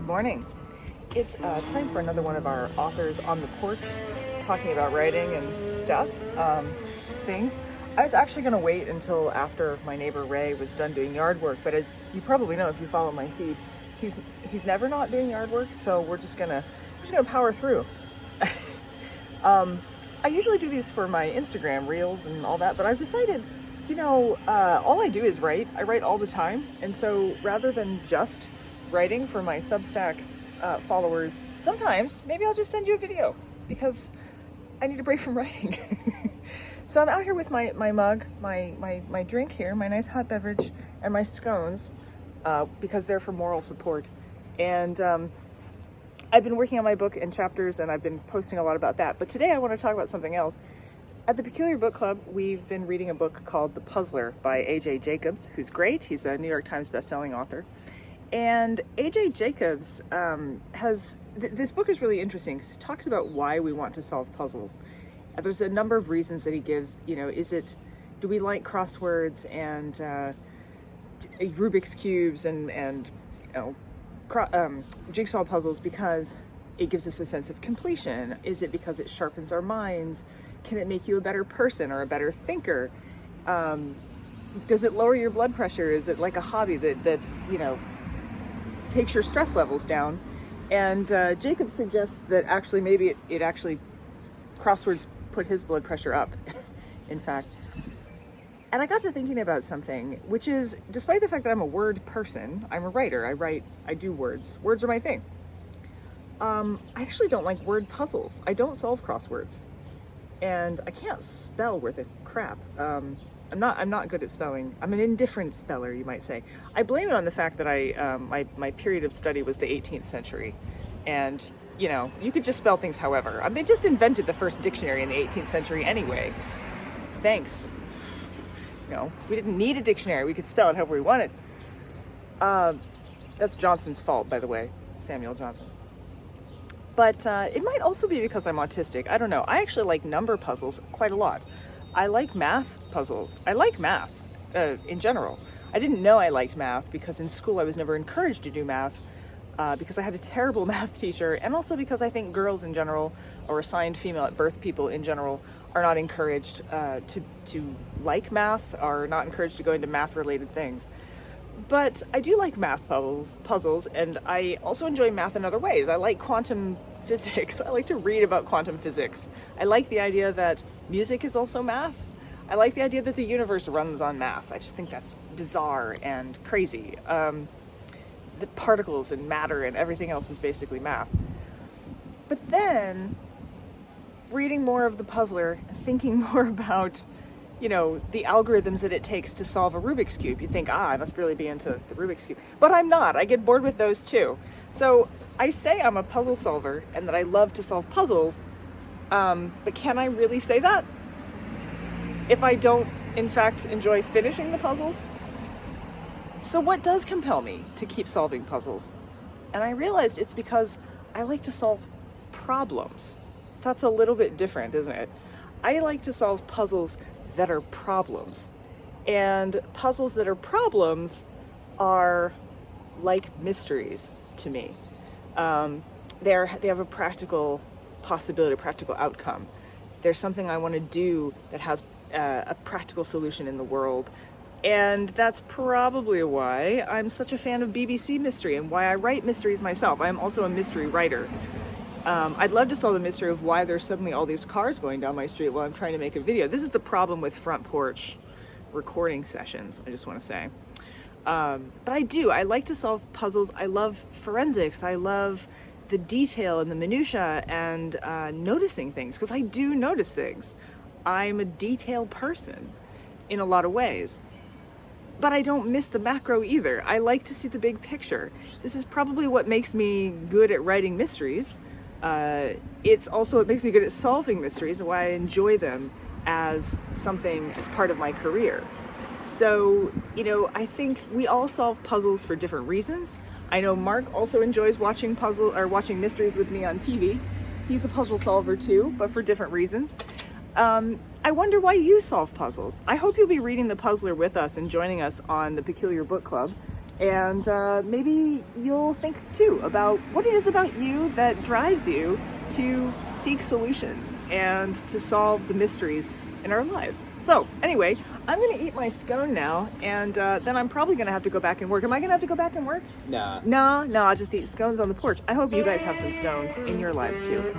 Good morning. It's time for another one of our authors on the porch talking about writing and stuff, things. I was actually going to wait until after my neighbor Ray was done doing yard work, but as you probably know if you follow my feed, he's never not doing yard work, so we're just gonna power through. I usually do these for my Instagram reels and all that, but I've decided, all I do is write. I write all the time, and so rather than just writing for my Substack followers, sometimes maybe I'll just send you a video because I need a break from writing. So I'm out here with my mug, my drink here, my nice hot beverage, and my scones because they're for moral support. And I've been working on my book and chapters, and I've been posting a lot about that. But today I want to talk about something else. At the Peculiar Book Club, we've been reading a book called The Puzzler by A.J. Jacobs, who's great. He's a New York Times bestselling author. And A.J. Jacobs this book is really interesting because he talks about why we want to solve puzzles. There's a number of reasons that he gives. Do we like crosswords and Rubik's cubes and jigsaw puzzles because it gives us a sense of completion? Is it because it sharpens our minds? Can it make you a better person or a better thinker? Does it lower your blood pressure? Is it like a hobby that takes your stress levels down? And Jacob suggests that actually maybe it actually crosswords put his blood pressure up, in fact. And I got to thinking about something, which is, despite the fact that I'm a word person, I'm a writer. I do words. Words are my thing. I actually don't like word puzzles. I don't solve crosswords. And I can't spell worth a crap. I'm not good at spelling. I'm an indifferent speller, you might say. I blame it on the fact that my period of study was the 18th century. And, you could just spell things however. They just invented the first dictionary in the 18th century anyway. Thanks. We didn't need a dictionary. We could spell it however we wanted. That's Johnson's fault, by the way, Samuel Johnson. But it might also be because I'm autistic. I don't know. I actually like number puzzles quite a lot. I like math puzzles. I like math in general. I didn't know I liked math because in school I was never encouraged to do math because I had a terrible math teacher, and also because I think girls in general, or assigned female at birth people in general, are not encouraged to like math, are not encouraged to go into math-related things. But I do like math puzzles, and I also enjoy math in other ways. I like quantum physics. I like to read about quantum physics. I like the idea that music is also math. I like the idea that the universe runs on math. I just think that's bizarre and crazy. The particles and matter and everything else is basically math. But then, reading more of The Puzzler, thinking more about the algorithms that it takes to solve a Rubik's Cube. You think, I must really be into the Rubik's Cube. But I'm not. I get bored with those too. So I say I'm a puzzle solver and that I love to solve puzzles, but can I really say that if I don't, in fact, enjoy finishing the puzzles? So what does compel me to keep solving puzzles? And I realized it's because I like to solve problems. That's a little bit different, isn't it? I like to solve puzzles that are problems. And puzzles that are problems are like mysteries to me. They have a practical possibility, a practical outcome. There's something I want to do that has a practical solution in the world. And that's probably why I'm such a fan of BBC mystery and why I write mysteries myself. I'm also a mystery writer. I'd love to solve the mystery of why there's suddenly all these cars going down my street while I'm trying to make a video. This is the problem with front porch recording sessions, I just want to say. But I like to solve puzzles. I love forensics. I love the detail and the minutia and noticing things, because I do notice things. I'm a detail person in a lot of ways. But I don't miss the macro either. I like to see the big picture. This is probably what makes me good at writing mysteries. It's also what makes me good at solving mysteries and why I enjoy them as part of my career. So, I think we all solve puzzles for different reasons. I know Mark also enjoys watching mysteries with me on TV. He's a puzzle solver too, but for different reasons. I wonder why you solve puzzles. I hope you'll be reading The Puzzler with us and joining us on the Peculiar Book Club. And maybe you'll think too about what it is about you that drives you to seek solutions and to solve the mysteries in our lives. So anyway, I'm gonna eat my scone now, and then I'm probably gonna have to go back and work. Am I gonna have to go back and work? Nah. No, I'll just eat scones on the porch. I hope you guys have some scones in your lives too.